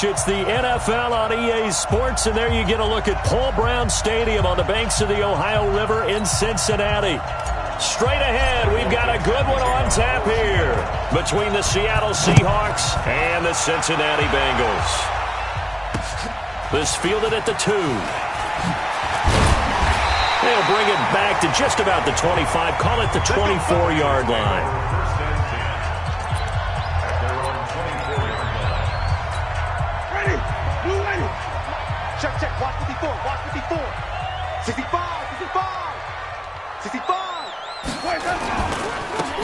It's the NFL on EA Sports, and there you get a look at Paul Brown Stadium on the banks of the Ohio River in Cincinnati. Straight ahead, we've got a good one on tap here between the Seattle Seahawks and the Cincinnati Bengals. This fielded at the 2. They'll bring it back to just about the 25, call it the 24-yard line. Check, watch 54, watch 54. 65.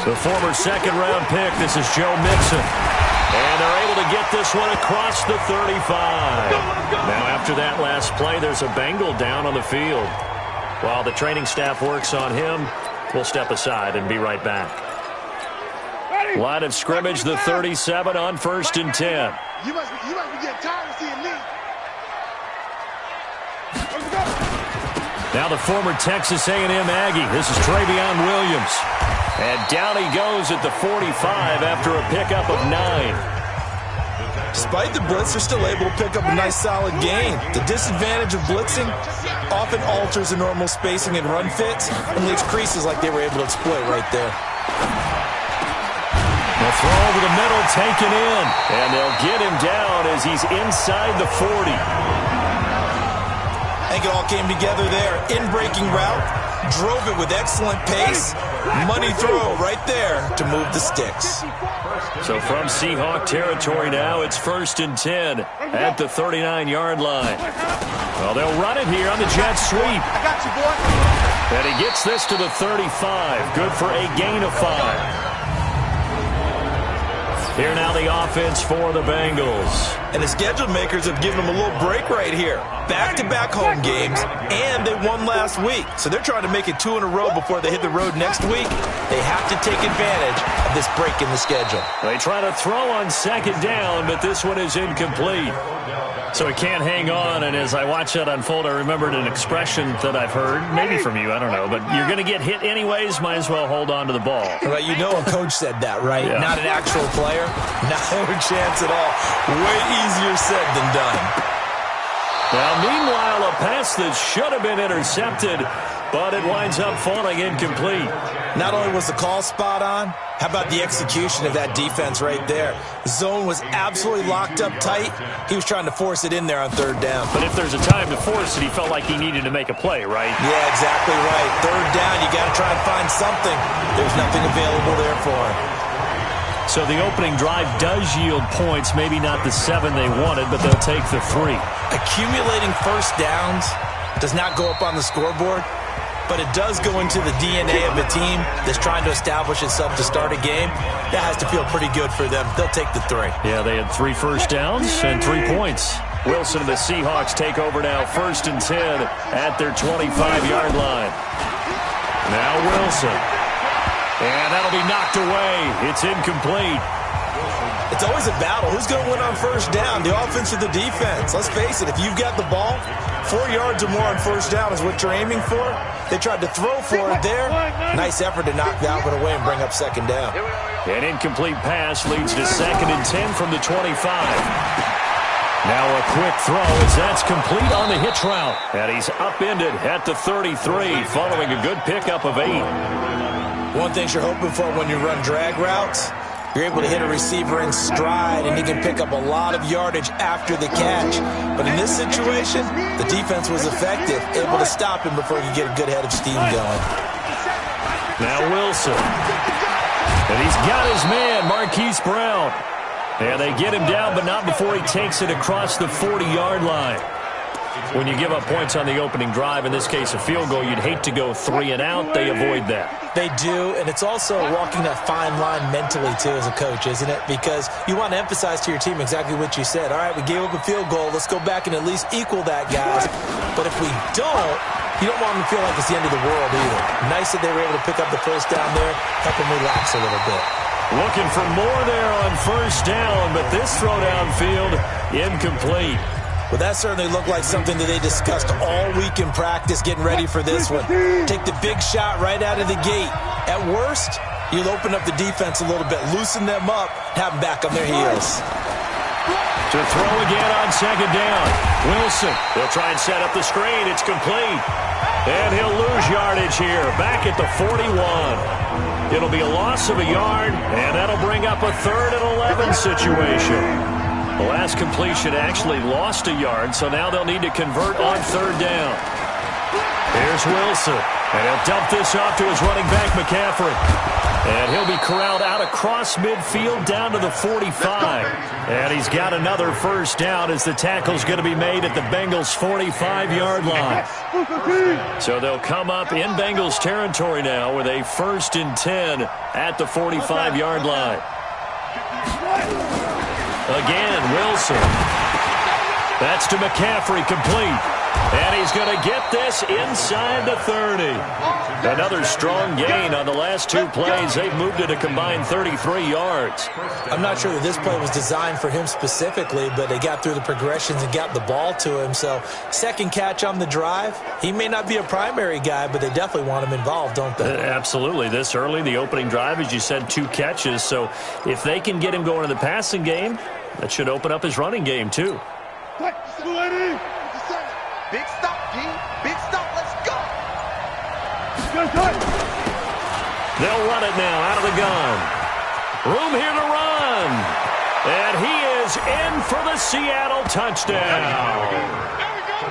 The former second-round pick, this is Joe Mixon. And they're able to get this one across the 35. Now, after that last play, there's a Bengal down on the field. While the training staff works on him, we'll step aside and be right back. Line of scrimmage, the 37 on 1st and 10. You must be getting tired of seeing me. Now the former Texas A&M Aggie. This is Travion Williams. And down he goes at the 45 after a pickup of 9. Despite the blitz, they're still able to pick up a nice solid gain. The disadvantage of blitzing often alters the normal spacing and run fits and leaves creases like they were able to exploit right there. The throw over the middle taken in. And they'll get him down as he's inside the 40. I think it all came together there. In-breaking route, drove it with excellent pace. Money throw right there to move the sticks. So from Seahawk territory now, it's 1st and 10 at the 39-yard line. Well, they'll run it here on the jet sweep. I got you, boy. And he gets this to the 35. Good for a gain of 5. Here now the offense for the Bengals. And the schedule makers have given them a little break right here. Back-to-back home games, and they won last week. So they're trying to make it 2 in a row before they hit the road next week. They have to take advantage of this break in the schedule. They try to throw on 2nd down, but this one is incomplete. So he can't hang on, and as I watch that unfold, I remembered an expression that I've heard, maybe from you, I don't know, but you're going to get hit anyways, might as well hold on to the ball. Right, you know a coach said that, right? Yeah. Not an actual player? No chance at all. Way easier said than done. Now, meanwhile, a pass that should have been intercepted, but it winds up falling incomplete. Not only was the call spot on, how about the execution of that defense right there? Zone was absolutely locked up tight. He was trying to force it in there on 3rd down. But if there's a time to force it, he felt like he needed to make a play, right? Yeah, exactly right. 3rd down, you got to try and find something. There's nothing available there for him. So the opening drive does yield points, maybe not the 7 they wanted, but they'll take the 3. Accumulating first downs does not go up on the scoreboard, but it does go into the DNA of a team that's trying to establish itself to start a game. That has to feel pretty good for them. They'll take the 3. Yeah, they had 3 first downs and 3 points. Wilson and the Seahawks take over now, 1st and 10 at their 25-yard line. Now Wilson. And that'll be knocked away. It's incomplete. It's always a battle. Who's going to win on 1st down, the offense or the defense? Let's face it, if you've got the ball, 4 yards or more on 1st down is what you're aiming for. They tried to throw for it there. Nice effort to knock that one away and bring up 2nd down. An incomplete pass leads to 2nd and 10 from the 25. Now a quick throw as that's complete on the hitch route. And he's upended at the 33 following a good pickup of 8. One thing you're hoping for when you run drag routes, you're able to hit a receiver in stride, and he can pick up a lot of yardage after the catch. But in this situation, the defense was effective, able to stop him before he could get a good head of steam going. Now Wilson. And he's got his man, Marquise Brown. And they get him down, but not before he takes it across the 40-yard line. When you give up points on the opening drive, in this case a field goal, you'd hate to go 3 and out. They avoid that. They do, and it's also walking that fine line mentally, too, as a coach, isn't it? Because you want to emphasize to your team exactly what you said. All right, we gave up a field goal. Let's go back and at least equal that, guys. But if we don't, you don't want them to feel like it's the end of the world either. Nice that they were able to pick up the 1st down there, help them relax a little bit. Looking for more there on 1st down, but this throw downfield, incomplete. Well, that certainly looked like something that they discussed all week in practice, getting ready for this one. Take the big shot right out of the gate. At worst, you'll open up the defense a little bit, loosen them up, have them back on their heels. To throw again on second down. Wilson. He'll try and set up the screen. It's complete. And he'll lose yardage here. Back at the 41. It'll be a loss of a yard, and that'll bring up a 3rd and 11 situation. The last completion actually lost a yard, so now they'll need to convert on 3rd down. Here's Wilson. And he'll dump this off to his running back, McCaffrey. And he'll be corralled out across midfield down to the 45. And he's got another first down as the tackle's going to be made at the Bengals' 45-yard line. So they'll come up in Bengals territory now with a 1st and 10 at the 45-yard line. Again, Wilson. That's to McCaffrey, complete. And he's going to get this inside the 30. Another strong gain on the last 2 plays. They've moved it a combined 33 yards. I'm not sure that this play was designed for him specifically, but they got through the progressions and got the ball to him. So, second catch on the drive. He may not be a primary guy, but they definitely want him involved, don't they? Absolutely. This early, the opening drive, as you said, 2 catches. So, if they can get him going in the passing game, that should open up his running game, too. Big stop, G. Big stop. Let's go. They'll run it now out of the gun. Room here to run. And he is in for the Seattle touchdown.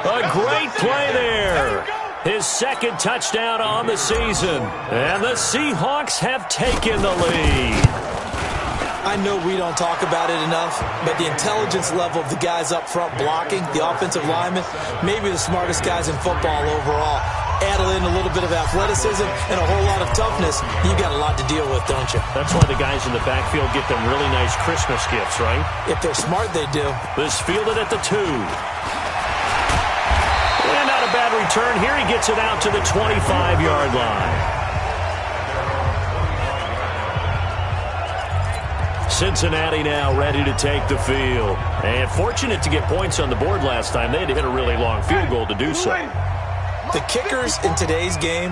A great play there. His 2nd touchdown on the season. And the Seahawks have taken the lead. I know we don't talk about it enough, but the intelligence level of the guys up front blocking, the offensive linemen, maybe the smartest guys in football overall. Add in a little bit of athleticism and a whole lot of toughness, you've got a lot to deal with, don't you? That's why the guys in the backfield get them really nice Christmas gifts, right? If they're smart, they do. This fielded at the 2. And not a bad return here. He gets it out to the 25-yard line. Cincinnati now ready to take the field. And fortunate to get points on the board last time. They had to hit a really long field goal to do so. The kickers in today's game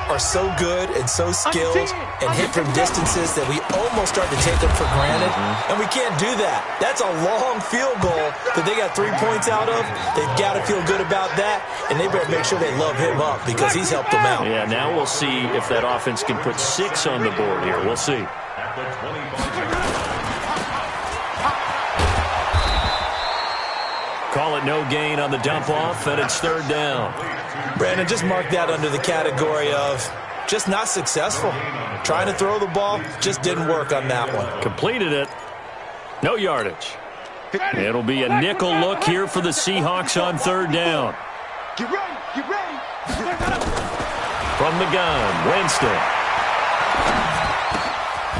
are so good and so skilled and hit from distances that we almost start to take them for granted. And we can't do that. That's a long field goal that they got 3 points out of. They've got to feel good about that, and they better make sure they love him up because he's helped them out. Yeah, now we'll see if that offense can put 6 on the board here. We'll see. Call it no gain on the dump off, and it's 3rd down. Brandon, just mark that under the category of just not successful. Trying to throw the ball, just didn't work on that one. Completed it. No yardage. It'll be a nickel look here for the Seahawks on 3rd down. Get ready. Get ready. From the gun, Winston.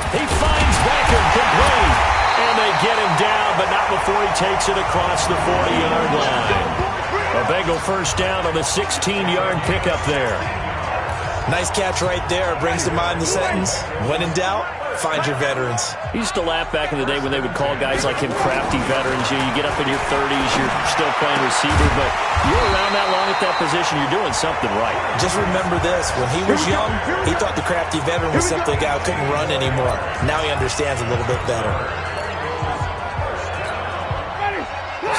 He finds Beckham complete. And they get him down, but not before he takes it across the 40-yard line. A Bengal first down on the 16-yard pickup there. Nice catch right there. Brings to mind the sentence, when in doubt, find your veterans. I used to laugh back in the day when they would call guys like him crafty veterans. You get up in your 30s, you're still playing receiver, but you're around that long at that position, you're doing something right. Just remember this. When he was young, he thought the crafty veteran was simply a guy who couldn't run anymore. Now he understands a little bit better.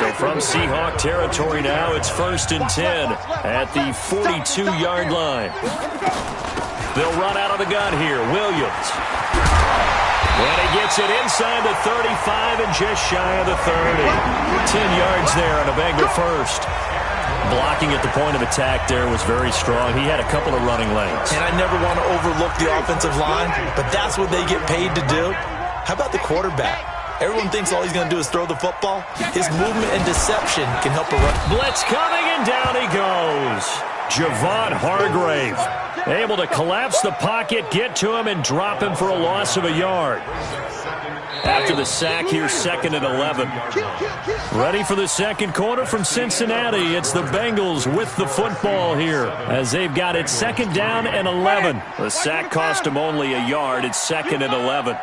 So from Seahawk territory now, it's 1st and 10 at the 42-yard line. They'll run out of the gun here. Williams. And he gets it inside the 35 and just shy of the 30. 10 yards there on a Bengal first. Blocking at the point of attack there was very strong. He had a couple of running lanes. And I never want to overlook the offensive line, but that's what they get paid to do. How about the quarterback? Everyone thinks all he's going to do is throw the football. His movement and deception can help a run. Blitz coming, and down he goes. Javon Hargrave able to collapse the pocket, get to him, and drop him for a loss of a yard. After the sack here, 2nd and 11. Ready for the second quarter from Cincinnati. It's the Bengals with the football here as they've got it 2nd down and 11. The sack cost him only a yard. It's 2nd and 11.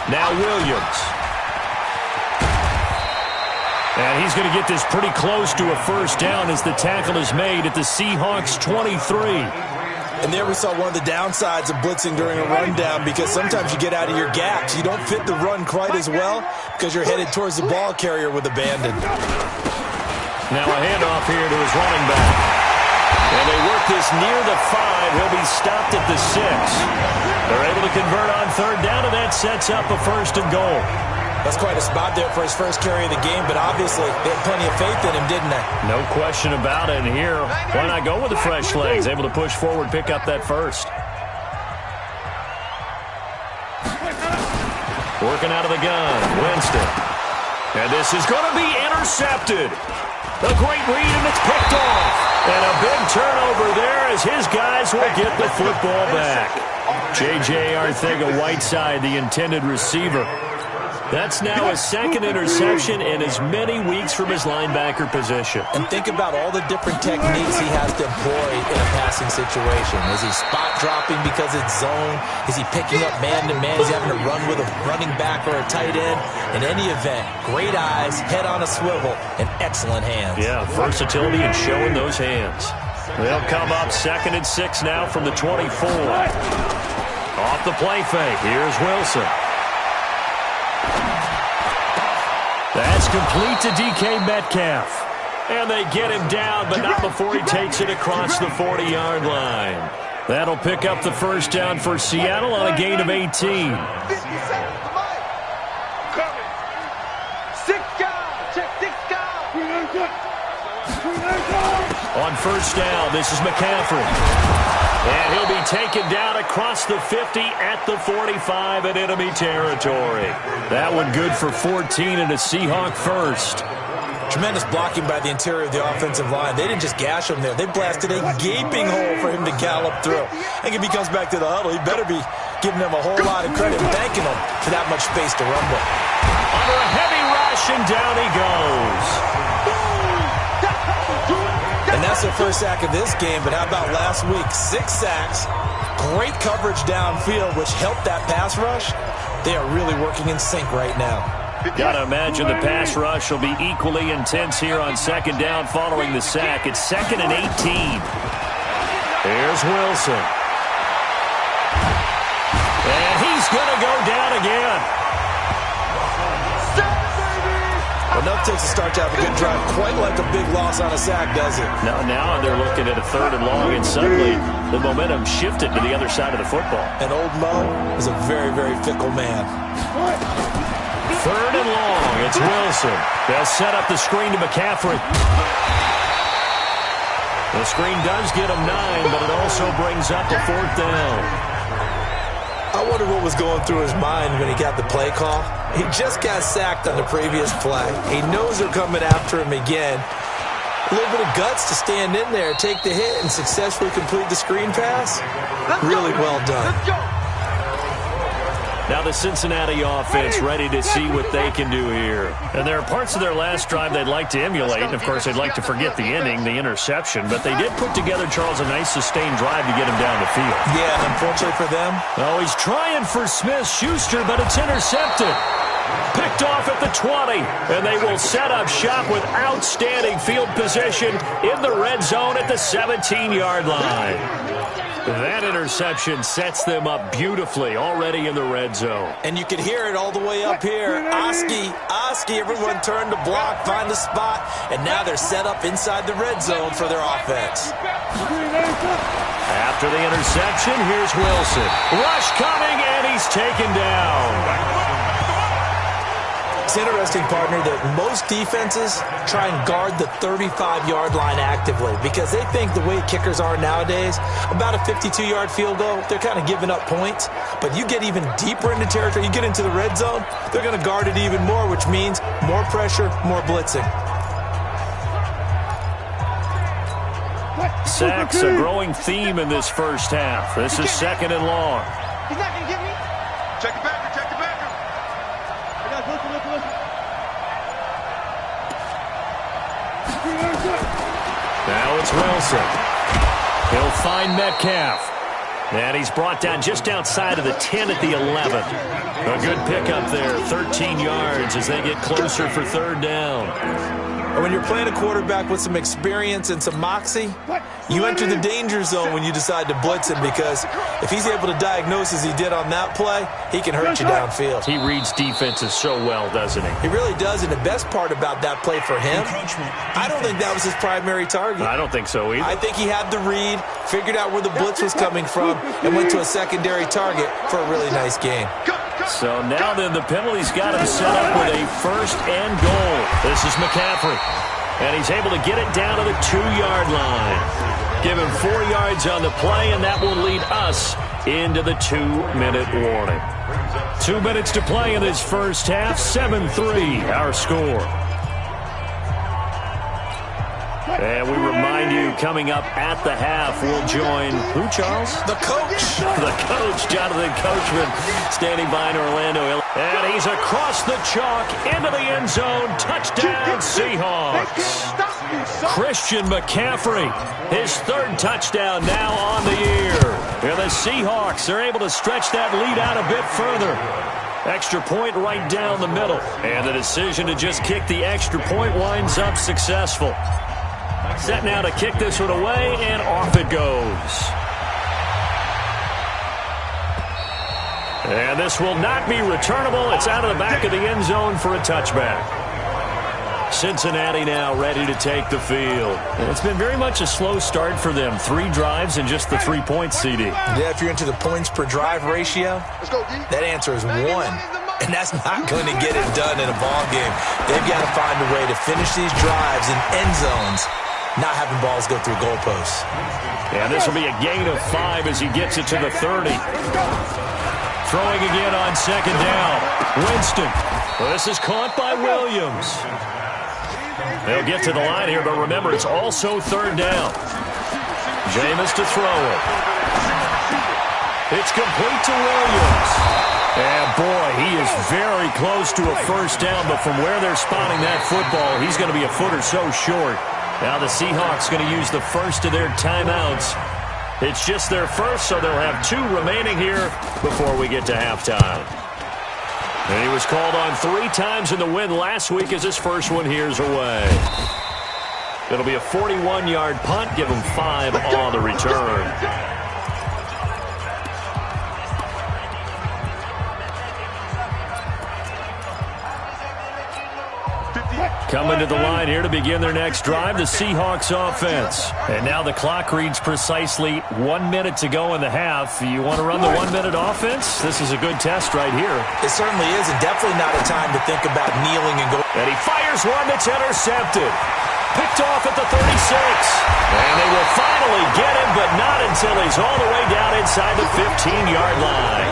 Now Williams. And he's going to get this pretty close to a first down as the tackle is made at the Seahawks 23. And there we saw one of the downsides of blitzing during a rundown, because sometimes you get out of your gaps. You don't fit the run quite as well because you're headed towards the ball carrier with abandon. Now a handoff here to his running back. And they work this near the 5. He'll be stopped at the 6. They're able to convert on third down, and that sets up a 1st and goal. That's quite a spot there for his first carry of the game, but obviously they had plenty of faith in him, didn't they? No question about it. And here, why not go with the fresh legs? Able to push forward, pick up that 1st. Working out of the gun, Winston. And this is going to be intercepted. A great read, and it's picked off. And a big turnover there as his guys will get the football back. J.J. Arcega-Whiteside, the intended receiver. That's now his 2nd interception in as many weeks from his linebacker position. And think about all the different techniques he has to employ in a passing situation. Is he spot dropping because it's zone? Is he picking up man-to-man? Is he having to run with a running back or a tight end? In any event, great eyes, head on a swivel, and excellent hands. Yeah, versatility and showing those hands. They'll come up 2nd and 6 now from the 24. Off the play fake, here's Wilson. That's complete to DK Metcalf. And they get him down, but not before he takes it across the 40-yard line. That'll pick up the 1st down for Seattle on a gain of 18. 50 seconds to Mike. Six guys. Check 6 guys. On 1st down, this is McCaffrey. And he'll be taken down across the 50 at the 45 in enemy territory. That one good for 14 and a Seahawk 1st. Tremendous blocking by the interior of the offensive line. They didn't just gash him there. They blasted a gaping hole for him to gallop through. I think if he comes back to the huddle, he better be giving them a whole lot of credit and thanking them for that much space to run with. Under a heavy rush, and down he goes. And that's their first sack of this game, but how about last week? 6 sacks, great coverage downfield, which helped that pass rush. They are really working in sync right now. Gotta imagine the pass rush will be equally intense here on 2nd down following the sack. It's 2nd and 18. Here's Wilson. And he's gonna go down again. Enough takes a start to have a good drive, quite like a big loss on a sack, does it? Now they're looking at a 3rd and long, and suddenly the momentum shifted to the other side of the football. And old Mo is a very, very fickle man. 3rd and long, it's Wilson. They'll set up the screen to McCaffrey. The screen does get him 9, but it also brings up a 4th down. I wonder what was going through his mind when he got the play call. He just got sacked on the previous play. He knows they're coming after him again. A little bit of guts to stand in there, take the hit, and successfully complete the screen pass. Really well done. Let's go. Now the Cincinnati offense ready to see what they can do here. And there are parts of their last drive they'd like to emulate. And, of course, they'd like to forget the ending, the interception. But they did put together, Charles, a nice sustained drive to get him down the field. Yeah, unfortunately for them. Oh, he's trying for Smith-Schuster, but it's intercepted. Picked off at the 20. And they will set up shop with outstanding field position in the red zone at the 17-yard line. That interception sets them up beautifully already in the red zone. And you can hear it all the way up here. Oski, everyone turned to block, find the spot, and now they're set up inside the red zone for their offense. After the interception, here's Wilson. Rush coming, and he's taken down. It's interesting, partner, that most defenses try and guard the 35-yard line actively because they think the way kickers are nowadays, about a 52-yard field goal, they're kind of giving up points. But you get even deeper into territory, you get into the red zone, they're going to guard it even more, which means more pressure, more blitzing. Sacks a growing theme in this first half. This is 2nd and long. He's not going to get me. Check the backer. Now it's Wilson. He'll find Metcalf. And he's brought down just outside of the 10 at the 11. A good pickup there, 13 yards as they get closer for 3rd down. And when you're playing a quarterback with some experience and some moxie, you enter the danger zone when you decide to blitz him, because if he's able to diagnose as he did on that play, he can hurt you downfield. He reads defenses so well, doesn't he? He really does, and the best part about that play for him, I don't think that was his primary target. I don't think so either. I think he had the read, figured out where the blitz was coming from, and went to a secondary target for a really nice gain. So now then, the penalty's got him set up with a 1st and goal. This is McCaffrey, and he's able to get it down to the 2-yard line. Give him 4 yards on the play, and that will lead us into the 2-minute warning. 2 minutes to play in this first half. 7-3 our score. And we remind you, coming up at the half, we'll join who, Charles? The coach. The coach, Jonathan Coachman, standing by in Orlando. And he's across the chalk into the end zone. Touchdown, Seahawks. Christian McCaffrey, his 3rd touchdown now on the year. And the Seahawks are able to stretch that lead out a bit further. Extra point right down the middle. And the decision to just kick the extra point winds up successful. Set now to kick this one away, and off it goes. And this will not be returnable. It's out of the back of the end zone for a touchback. Cincinnati now ready to take the field. And it's been very much a slow start for them. 3 drives and just the 3 points, CD. Yeah, if you're into the points per drive ratio, that answer is 1. And that's not going to get it done in a ball game. They've got to find a way to finish these drives in end zones, not having balls go through goalposts. And this will be a gain of 5 as he gets it to the 30. Throwing again on 2nd down. Winston. Well, this is caught by Williams. They'll get to the line here, but remember, it's also 3rd down. Jameis to throw it. It's complete to Williams. And, boy, he is very close to a 1st down, but from where they're spotting that football, he's going to be a foot or so short. Now the Seahawks going to use the first of their timeouts. It's just their first, so they'll have 2 remaining here before we get to halftime. And he was called on 3 times in the win last week as his first one here's away. It'll be a 41-yard punt. Give him 5 on the return. Coming to the line here to begin their next drive, the Seahawks offense. And now the clock reads precisely 1 minute to go in the half. You want to run the 1-minute offense? This is a good test right here. It certainly is, and definitely not a time to think about kneeling and going. And he fires one that's intercepted. Picked off at the 36. And they will finally get him, but not until he's all the way down inside the 15-yard line.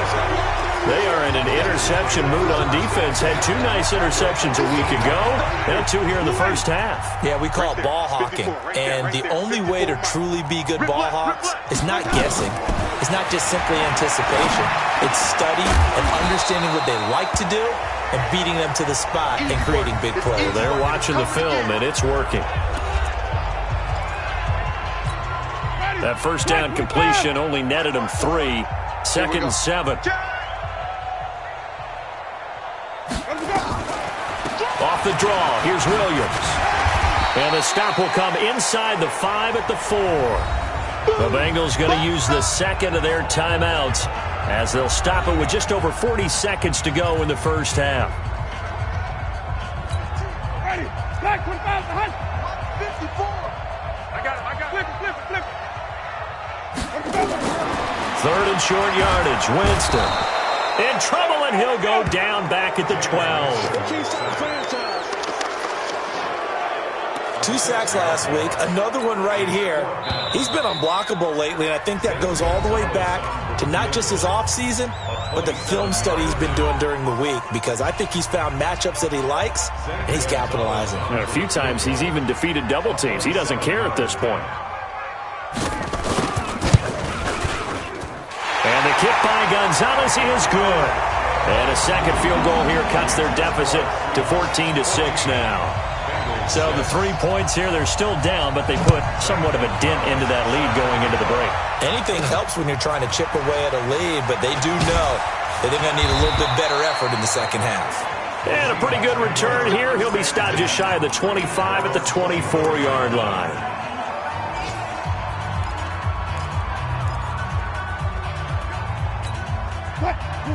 They are in an interception mood on defense. Had 2 nice interceptions a week ago. Had 2 here in the first half. Yeah, we call it ball hawking. And the only way to truly be good ball hawks is not guessing. It's not just simply anticipation. It's study and understanding what they like to do and beating them to the spot and creating big plays. Well, they're watching the film, and it's working. That 1st down completion only netted him 3. 2nd and 7. Off the draw, here's Williams. And the stop will come inside the 5 at the 4. The Bengals going to use the 2nd of their timeouts as they'll stop it with just over 40 seconds to go in the first half. Ready. Black 25 behind. 54. I got him. Flip it. 3rd and short yardage. Winston in trouble, and he'll go down back at the 12. 2 sacks last week, another one right here. He's been unblockable lately, and I think that goes all the way back to not just his offseason, but the film study he's been doing during the week, because I think he's found matchups that he likes, and he's capitalizing. And a few times he's even defeated double teams. He doesn't care at this point. And the kick by Gonzalez is good. And a 2nd field goal here cuts their deficit to 14-6 now. So the 3 points here, they're still down, but they put somewhat of a dent into that lead going into the break. Anything helps when you're trying to chip away at a lead, but they do know that they're going to need a little bit better effort in the second half. And a pretty good return here. He'll be stopped just shy of the 25 at the 24-yard line.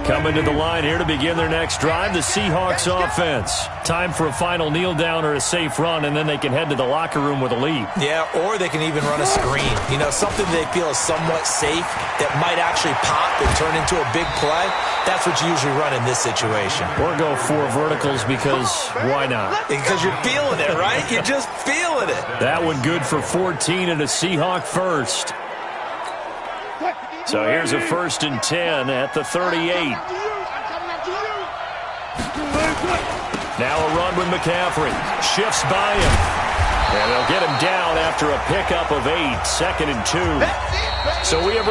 Coming to the line here to begin their next drive, the Seahawks offense. Time for a final kneel down or a safe run, and then they can head to the locker room with a lead. Yeah, or they can even run a screen. You know, something they feel is somewhat safe that might actually pop and turn into a big play. That's what you usually run in this situation. Or go 4 verticals because why not? Because you're feeling it, right? You're just feeling it. That one good for 14 and a Seahawk first. So here's a 1st and 10 at the 38. Now a run with McCaffrey. Shifts by him. And they'll get him down after a pickup of 8. 2nd and 2. So we have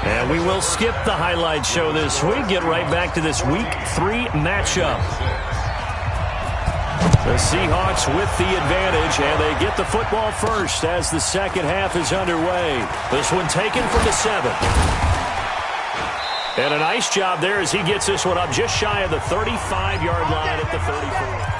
and we will skip the highlight show this week. Get right back to this Week 3 matchup. The Seahawks with the advantage, and they get the football first as the second half is underway. This one taken from the 7. And a nice job there as he gets this one up just shy of the 35-yard line at the 34.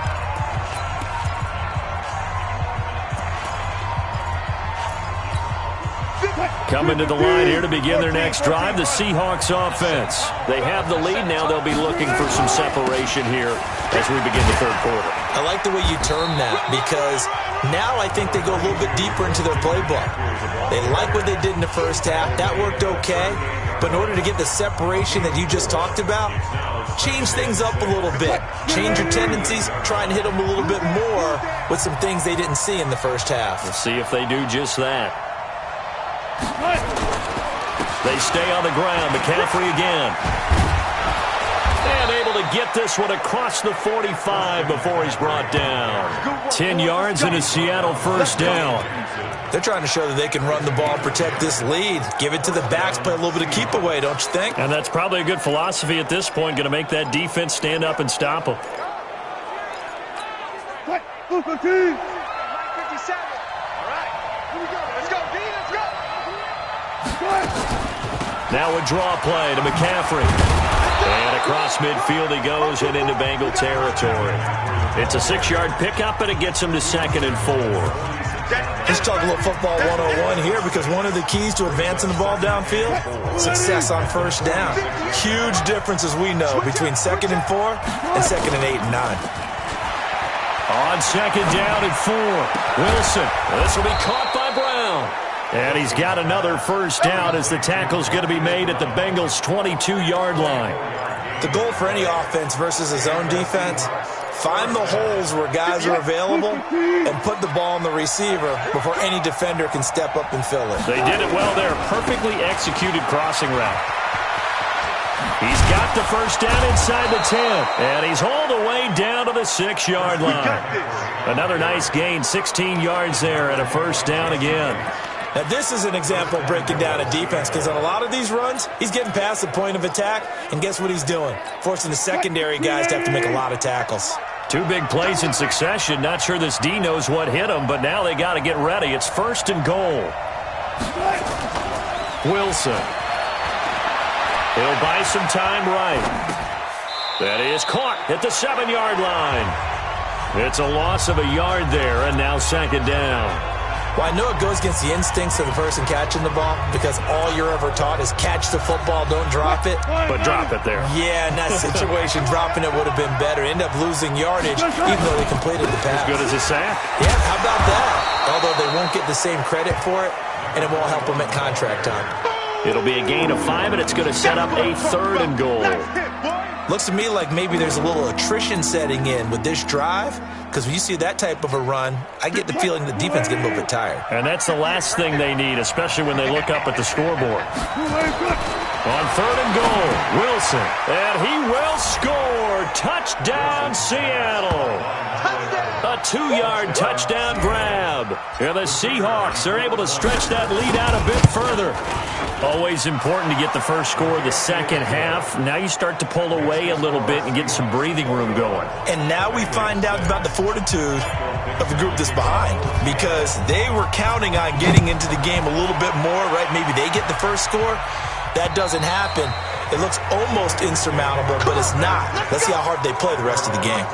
Coming to the line here to begin their next drive, the Seahawks offense. They have the lead now. They'll be looking for some separation here as we begin the third quarter. I like the way you term that because now I think they go a little bit deeper into their playbook. They like what they did in the first half. That worked okay. But in order to get the separation that you just talked about, change things up a little bit. Change your tendencies. Try and hit them a little bit more with some things they didn't see in the first half. We'll see if they do just that. They stay on the ground. McCaffrey again. And able to get this one across the 45 before he's brought down. 10 yards and a Seattle first down. They're trying to show that they can run the ball and protect this lead. Give it to the backs, play a little bit of keep away, don't you think? And that's probably a good philosophy at this point. Going to make that defense stand up and stop them. Now a draw play to McCaffrey. And across midfield he goes and into Bengal territory. It's a 6-yard pickup, and it gets him to 2nd and 4. Let's talk a little football 101 here because one of the keys to advancing the ball downfield, success on first down. Huge difference, as we know, between 2nd and 4 and 2nd and 8 and 9. On 2nd down and 4, Wilson. This will be caught by Brown. And he's got another first down as the tackle's going to be made at the Bengals' 22-yard line. The goal for any offense versus his own defense, find the holes where guys are available and put the ball on the receiver before any defender can step up and fill it. They did it well there. Perfectly executed crossing route. He's got the first down inside the 10, and he's hauled away down to the 6-yard line. Another nice gain, 16 yards there, and a first down again. Now, this is an example of breaking down a defense because on a lot of these runs, he's getting past the point of attack, and guess what he's doing? Forcing the secondary guys to have to make a lot of tackles. 2 big plays in succession. Not sure this D knows what hit him, but now they got to get ready. It's 1st and goal. Wilson. He'll buy some time right. That is caught at the 7-yard line. It's a loss of a yard there, and now 2nd down. Well, I know it goes against the instincts of the person catching the ball because all you're ever taught is catch the football, don't drop it. But drop it there. Yeah, in that situation, dropping it would have been better. End up losing yardage even though they completed the pass. As good as a sack? Yeah, how about that? Although they won't get the same credit for it, and it won't help them at contract time. It'll be a gain of 5, and it's going to set up a 3rd and goal. Looks to me like maybe there's a little attrition setting in with this drive because when you see that type of a run, I get the feeling the defense is getting a little bit tired. And that's the last thing they need, especially when they look up at the scoreboard. On 3rd and goal, Wilson, and he will score. Touchdown, Seattle. A 2-yard touchdown grab. And the Seahawks are able to stretch that lead out a bit further. Always important to get the first score of the second half. Now you start to pull away a little bit and get some breathing room going. And now we find out about the fortitude of the group that's behind because they were counting on getting into the game a little bit more, right? Maybe they get the first score. That doesn't happen. It looks almost insurmountable, but it's not. Let's see how hard they play the rest of the game.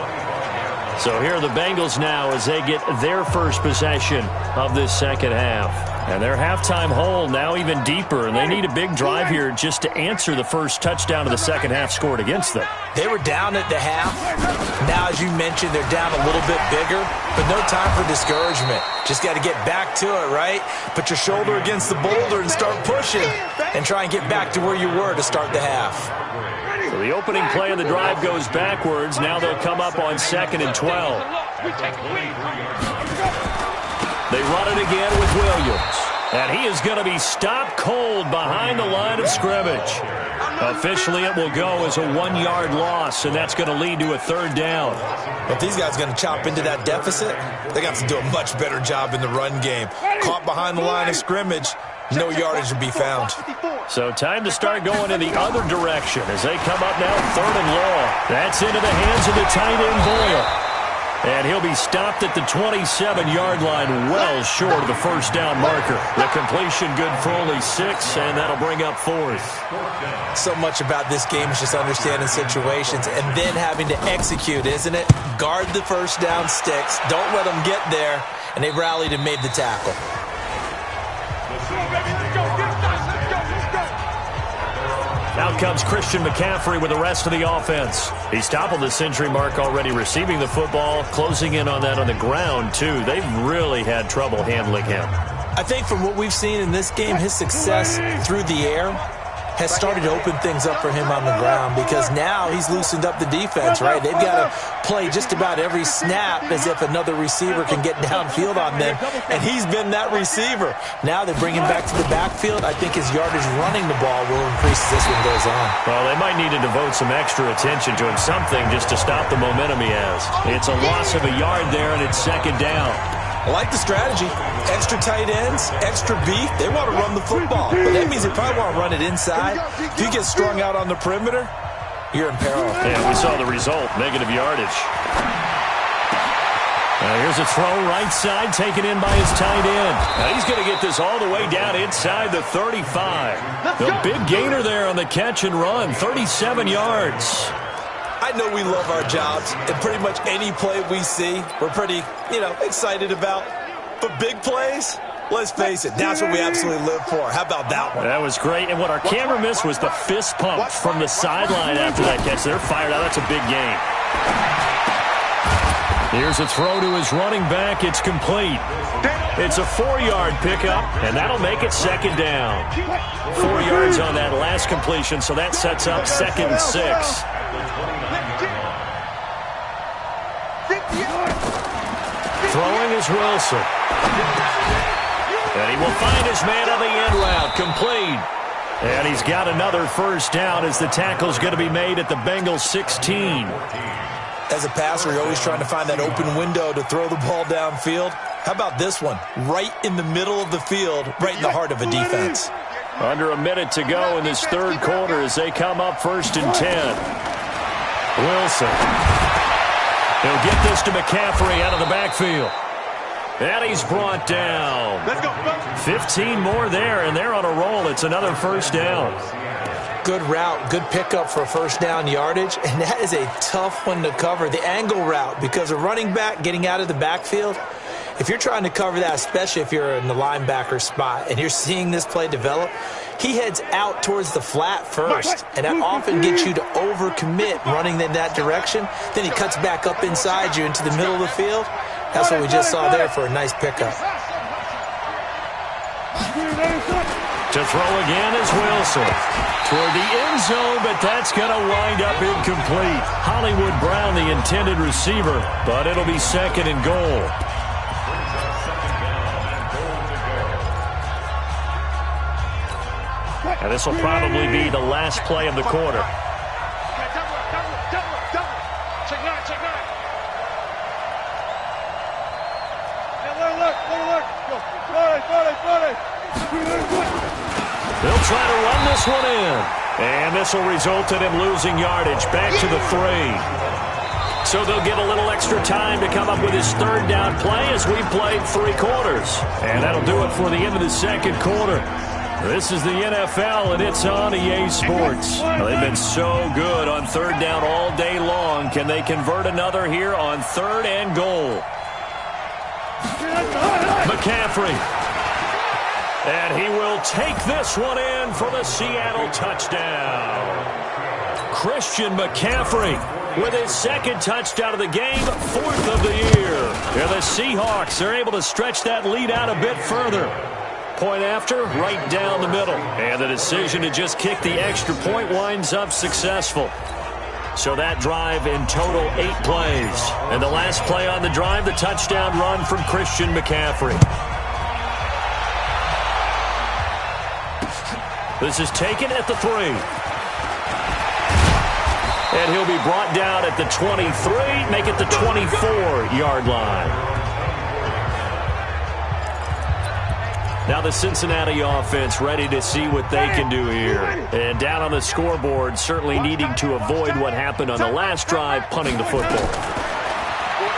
So here are the Bengals now as they get their first possession of this second half. And their halftime hole now even deeper, and they need a big drive here just to answer the first touchdown of the second half scored against them. They were down at the half. Now, as you mentioned, they're down a little bit bigger, but no time for discouragement. Just got to get back to it, right? Put your shoulder against the boulder and start pushing and try and get back to where you were to start the half. So the opening play of the drive goes backwards. Now they'll come up on 2nd and 12. They run it again with Williams. And he is going to be stopped cold behind the line of scrimmage. Officially, it will go as a 1-yard loss, and that's going to lead to a 3rd down. If these guys are going to chop into that deficit, they got to do a much better job in the run game. Caught behind the line of scrimmage, no yardage to be found. So time to start going in the other direction as they come up now 3rd and long. That's into the hands of the tight end Boyle. And he'll be stopped at the 27-yard line, well short of the first down marker. The completion good for only 6, and that'll bring up 4th. So much about this game is just understanding situations and then having to execute, isn't it? Guard the first down sticks. Don't let them get there. And they rallied and made the tackle. Out comes Christian McCaffrey with the rest of the offense. He's toppled the century mark already, receiving the football, closing in on that on the ground, too. They've really had trouble handling him. I think from what we've seen in this game, his success through the air has started to open things up for him on the ground because now he's loosened up the defense, right? They've got to play just about every snap as if another receiver can get downfield on them, and he's been that receiver. Now they bring him back to the backfield. I think his yardage running the ball will increase as this one goes on. Well, they might need to devote some extra attention to him, something just to stop the momentum he has. It's a loss of a yard there, and it's 2nd down. I like the strategy. Extra tight ends, extra beef. They want to run the football. But that means they probably want to run it inside. If you get strung out on the perimeter, you're in peril. Yeah, we saw the result, negative yardage. Now here's a throw right side, taken in by his tight end. Now he's going to get this all the way down inside the 35. The big gainer there on the catch and run, 37 yards. I know we love our jobs, and pretty much any play we see, we're pretty, excited about. But big plays, let's face it, that's what we absolutely live for. How about that one? That was great, and what our camera missed was the fist pump from the sideline after that catch. They're fired out. That's a big gain. Here's a throw to his running back. It's complete. It's a 4-yard pickup, and that'll make it 2nd down. 4 yards on that last completion, so that sets up 2nd and 6. Throwing is Wilson. And he will find his man on the end route. Complete. And he's got another first down as the tackle's going to be made at the Bengals 16. As a passer, you're always trying to find that open window to throw the ball downfield. How about this one? Right in the middle of the field, right in the heart of a defense. Under a minute to go in this 3rd quarter as they come up 1st and 10. Wilson. He'll get this to McCaffrey out of the backfield. And he's brought down. 15 more there, and they're on a roll. It's another first down. Good route, good pickup for first down yardage, and that is a tough one to cover, the angle route, because a running back getting out of the backfield, if you're trying to cover that, especially if you're in the linebacker spot and you're seeing this play develop, he heads out towards the flat first, and that often gets you to overcommit running in that direction. Then he cuts back up inside you into the middle of the field. That's what we just saw there for a nice pickup. To throw again is Wilson. Toward the end zone, but that's going to wind up incomplete. Hollywood Brown, the intended receiver, but it'll be 2nd and goal. And this will probably be the last play of the quarter. They'll try to run this one in. And this will result in him losing yardage back to the 3. So they'll get a little extra time to come up with his 3rd down play as we've played 3 quarters. And that'll do it for the end of the 2nd quarter. This is the NFL, and it's on EA Sports. They've been so good on third down all day long. Can they convert another here on third and goal? McCaffrey. And he will take this one in for the Seattle touchdown. Christian McCaffrey with his second touchdown of the game, fourth of the year. And the Seahawks are able to stretch that lead out a bit further. Point after, right down the middle. And the decision to just kick the extra point winds up successful. So that drive in total 8 plays. And the last play on the drive, the touchdown run from Christian McCaffrey. This is taken at the 3. And he'll be brought down at the 23, make it the 24-yard line. Now the Cincinnati offense ready to see what they can do here. And down on the scoreboard, certainly needing to avoid what happened on the last drive, punting the football.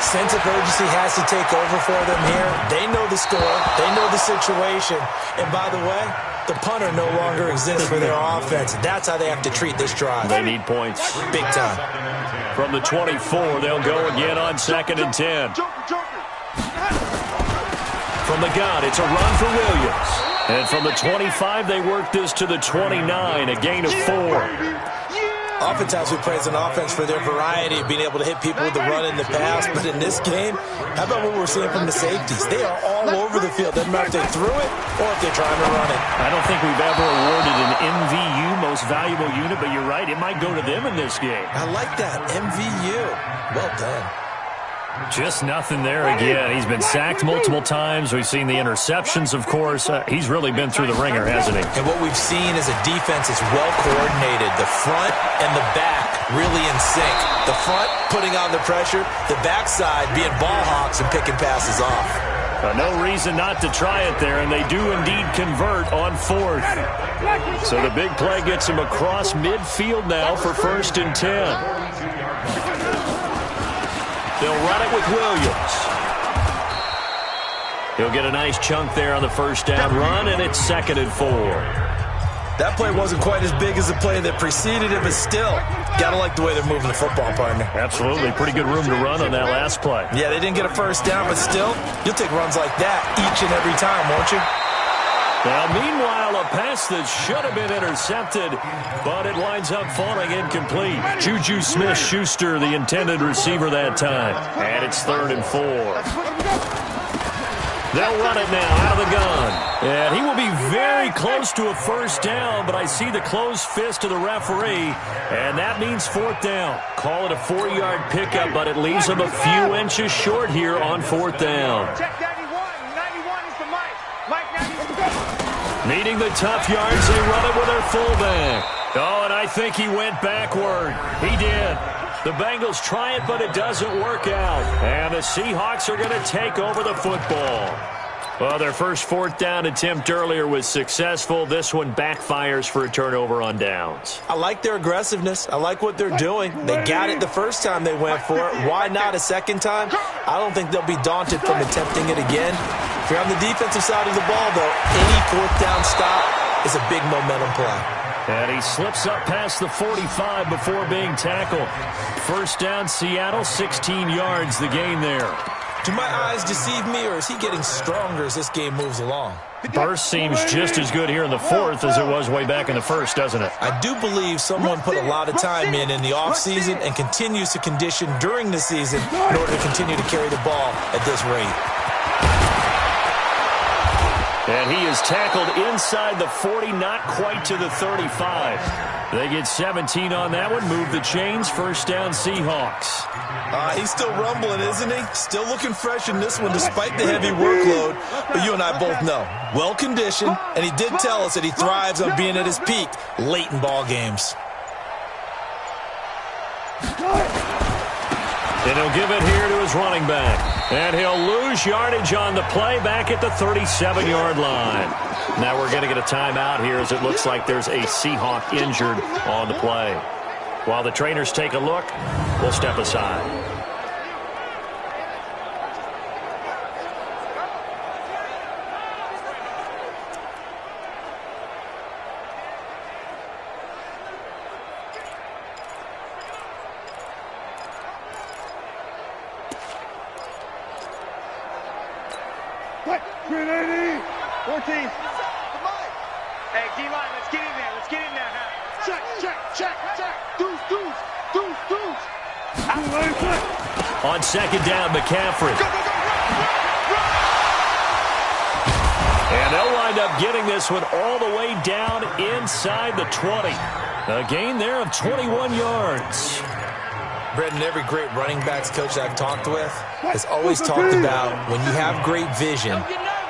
Sense of urgency has to take over for them here. They know the score. They know the situation. And by the way, the punter no longer exists for their offense. That's how they have to treat this drive. They need points. Big time. From the 24, they'll go again on 2nd and 10. From the gun, it's a run for Williams. And from the 25, they work this to the 29, a gain of 4. Oftentimes we praise an offense for their variety of being able to hit people with the run in the past. But in this game, how about what we're seeing from the safeties? They are all over the field. Doesn't matter if they threw it or if they're trying to run it. I don't think we've ever awarded an MVU, most valuable unit, but you're right, it might go to them in this game. I like that, MVU. Well done. Just nothing there again. He's been sacked multiple times. We've seen the interceptions, of course. He's really been through the ringer, hasn't he? And what we've seen is a defense that's well coordinated. The front and the back really in sync. The front putting on the pressure. The backside being ball hawks and picking passes off. No reason not to try it there, and they do indeed convert on 4th. So the big play gets him across midfield now for 1st and 10. They'll run it with Williams. He'll get a nice chunk there on the first down run, and it's 2nd and 4. That play wasn't quite as big as the play that preceded it, but still, got to like the way they're moving the football, partner. Absolutely. Pretty good room to run on that last play. Yeah, they didn't get a first down, but still, you'll take runs like that each and every time, won't you? Now, meanwhile, a pass that should have been intercepted, but it winds up falling incomplete. Juju Smith-Schuster, the intended receiver that time. And it's 3rd and 4. They'll run it now out of the gun. And he will be very close to a first down, but I see the closed fist of the referee, and that means 4th down. Call it a 4-yard pickup, but it leaves him a few inches short here on 4th down. Needing the tough yards, they run it with their fullback. Oh, and I think he went backward. He did. The Bengals try it, but it doesn't work out. And the Seahawks are going to take over the football. Well, their first 4th down attempt earlier was successful. This one backfires for a turnover on downs. I like their aggressiveness. I like what they're doing. They got it the first time they went for it. Why not a second time? I don't think they'll be daunted from attempting it again. If you're on the defensive side of the ball, though, any 4th down stop is a big momentum play. And he slips up past the 45 before being tackled. First down, Seattle, 16 yards, the gain there. Do my eyes deceive me, or is he getting stronger as this game moves along? Burst seems just as good here in the 4th as it was way back in the 1st, doesn't it? I do believe someone put a lot of time in the offseason and continues to condition during the season in order to continue to carry the ball at this rate. And he is tackled inside the 40, not quite to the 35. They get 17 on that one, move the chains, first down Seahawks. He's still rumbling, isn't he? Still looking fresh in this one despite the heavy workload. But you and I both know, well-conditioned, and he did tell us that he thrives on being at his peak late in ball games. And he'll give it here to his running back. And he'll lose yardage on the play back at the 37-yard line. Now we're going to get a timeout here as it looks like there's a Seahawk injured on the play. While the trainers take a look, we'll step aside. What? 380. 14. Hey, D-line, let's get in there. Let's get in there now. Check, check, check, check. Deuce, deuce, deuce, deuce. On second down, McCaffrey. Go, go, go, run. And they'll wind up getting this one all the way down inside the 20. A gain there of 21 yards. Brendan, every great running backs coach I've talked with has always talked about when you have great vision,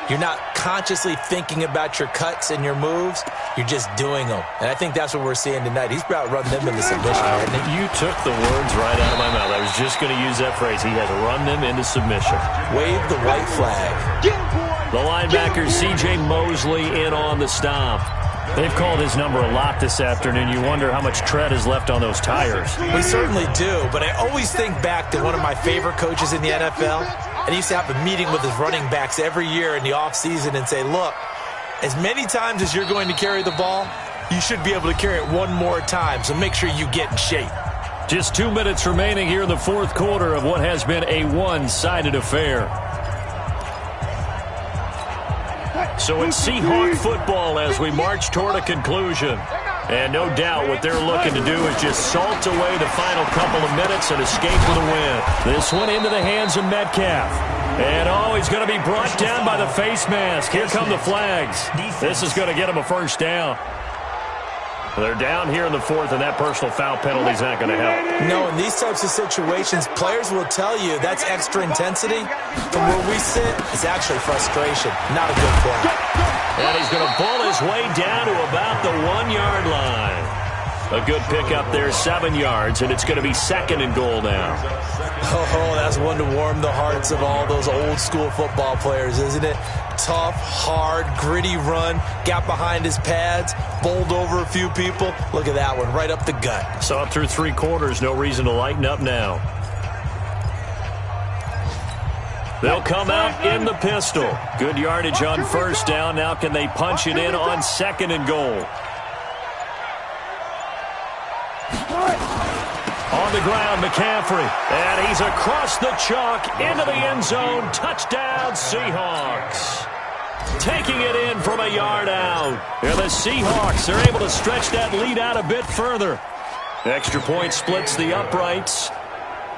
you're not consciously thinking about your cuts and your moves. You're just doing them. And I think that's what we're seeing tonight. He's about running them into submission, hasn't he? You took the words right out of my mouth. I was just going to use that phrase. He has run them into submission. Wave the white flag. The linebacker, C.J. Mosley, in on the stop. They've called his number a lot this afternoon. You wonder how much tread is left on those tires. We certainly do, but I always think back to one of my favorite coaches in the NFL, and he used to have a meeting with his running backs every year in the offseason and say, look, as many times as you're going to carry the ball, you should be able to carry it one more time, so make sure you get in shape. Just 2 minutes remaining here in the fourth quarter of what has been a one-sided affair. So it's Seahawk football as we march toward a conclusion. And no doubt what they're looking to do is just salt away the final couple of minutes and escape with a win. This one into the hands of Metcalf. And he's going to be brought down by the face mask. Here come the flags. This is going to get him a first down. They're down here in the fourth, and that personal foul penalty is not going to help. No, in these types of situations, players will tell you that's extra intensity. From where we sit, it's actually frustration. Not a good play. And he's going to ball his way down to about the 1-yard line. A good pickup there, 7 yards, and it's going to be second and goal now. Oh, that's one to warm the hearts of all those old-school football players, isn't it? Tough, hard, gritty run, got behind his pads, bowled over a few people. Look at that one, right up the gut. So up through 3 quarters, no reason to lighten up now. They'll come out in the pistol. Good yardage on first down. Now can they punch it in on second and goal? On the ground, McCaffrey. And he's across the chalk into the end zone. Touchdown, Seahawks. Taking it in from a yard out. And the Seahawks are able to stretch that lead out a bit further. Extra point splits the uprights.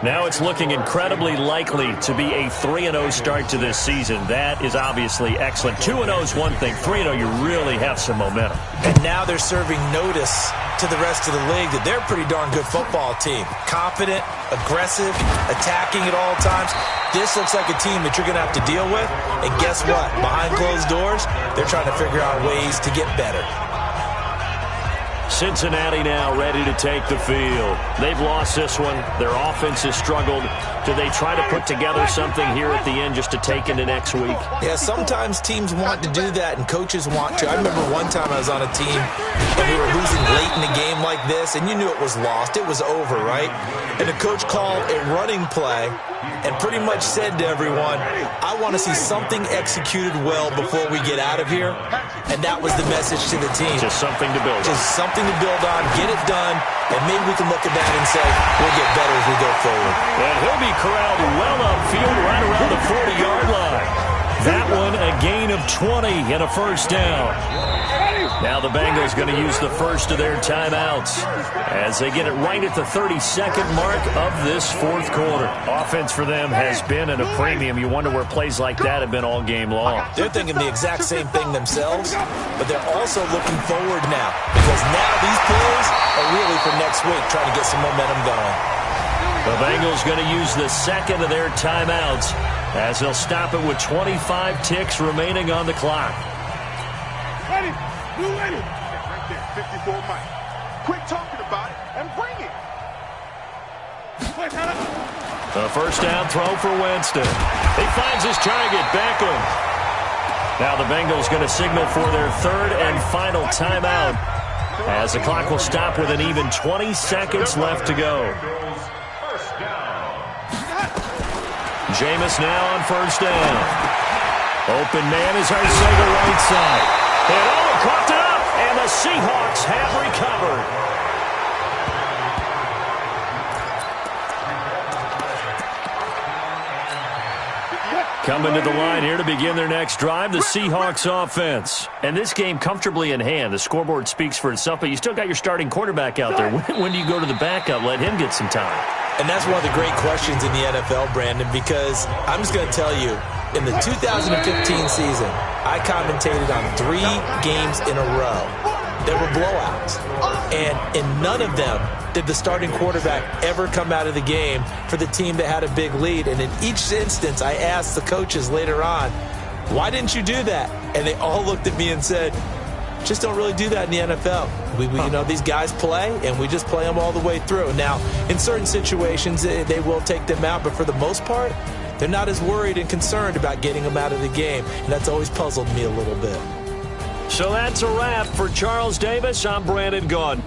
Now it's looking incredibly likely to be a 3-0 start to this season. That is obviously excellent. 2-0 is one thing. 3-0, you really have some momentum. And now they're serving notice to the rest of the league that they're a pretty darn good football team. Confident, aggressive, attacking at all times. This looks like a team that you're going to have to deal with. And guess what? Behind closed doors, they're trying to figure out ways to get better. Cincinnati now ready to take the field. They've lost this one. Their offense has struggled. Do they try to put together something here at the end just to take into next week? Yeah, sometimes teams want to do that and coaches want to. I remember one time I was on a team and we were losing late in a game like this and you knew it was lost. It was over, right? And the coach called a running play and pretty much said to everyone, I want to see something executed well before we get out of here. And that was the message to the team. Just something to build on. Just something to build on, get it done, and maybe we can look at that and say, we'll get better as we go forward. And he'll be corralled well upfield right around the 40-yard line. That one a gain of 20 and a first down. Now the Bengals going to use the first of their timeouts as they get it right at the 32nd mark of this fourth quarter. Offense for them has been at a premium. You wonder where plays like that have been all game long. They're thinking the exact same thing themselves, but they're also looking forward now because now these plays are really for next week, trying to get some momentum going. The Bengals going to use the second of their timeouts as they'll stop it with 25 ticks remaining on the clock. Ready? You ready? Right there, 54 Mike. Quit talking about it and bring it. A first down throw for Winston. He finds his target, Beckham. Now the Bengals going to signal for their third and final timeout as the clock will stop with an even 20 seconds left to go. Jameis now on first down. Open man is Arcega right side. And coughed it up, and the Seahawks have recovered. Coming to the line here to begin their next drive, the Seahawks offense. And this game comfortably in hand. The scoreboard speaks for itself, but you still got your starting quarterback out there. When do you go to the backup? Let him get some time. And that's one of the great questions in the NFL, Brandon, because I'm just going to tell you, in the 2015 season, I commentated on 3 games in a row. There were blowouts. And in none of them did the starting quarterback ever come out of the game for the team that had a big lead. And in each instance, I asked the coaches later on, why didn't you do that? And they all looked at me and said, just don't really do that in the NFL. You know, these guys play, and we just play them all the way through. Now, in certain situations, they will take them out, but for the most part, they're not as worried and concerned about getting them out of the game, and that's always puzzled me a little bit. So that's a wrap for Charles Davis. I'm Brandon Gaudin.